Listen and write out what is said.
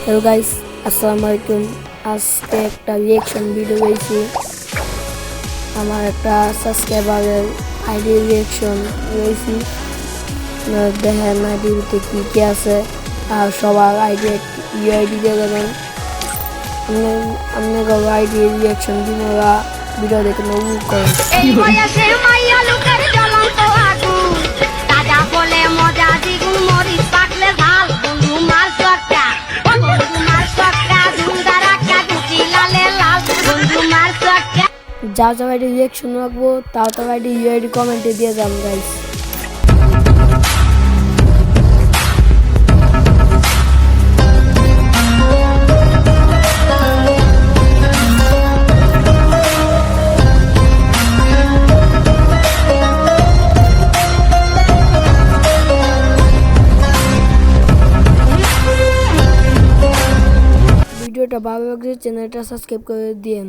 Hello guys, আসসালামু আলাইকুম। আজকে একটা রিয়াকশন ভিডিও দিয়েছি। আমার একটা সাবস্ক্রাইবারের আইডি রিয়াকশন দিয়েছি। দেখেন আইডিতে কি কি আছে আর সবার আইডি ইউআইডি দিয়ে দেবেন। আপনি গো আইডি রিয়াকশন দিনোরা ভিডিও দেখে উপভোগ করেন। এই বয়সে মাইয়া লোকের জ্বলন্ত আগুন তাজা বলে মজা দ্বিগুণ মরিচ পাকলে ঝাল বন্ধু মার সটকা বন্ধু মার সটকা ঝুলদারা কাটুচি লালে লাল বন্ধু মার সটকা যার যার আইডি রিয়াকশন রাখবো তাও তার আইডি ইউআইডি কমেন্টে দিয়ে যান গাইস। ভিডিওটা ভালো লাগলে চ্যানেলটা সাবস্ক্রাইব করে দিয়েন।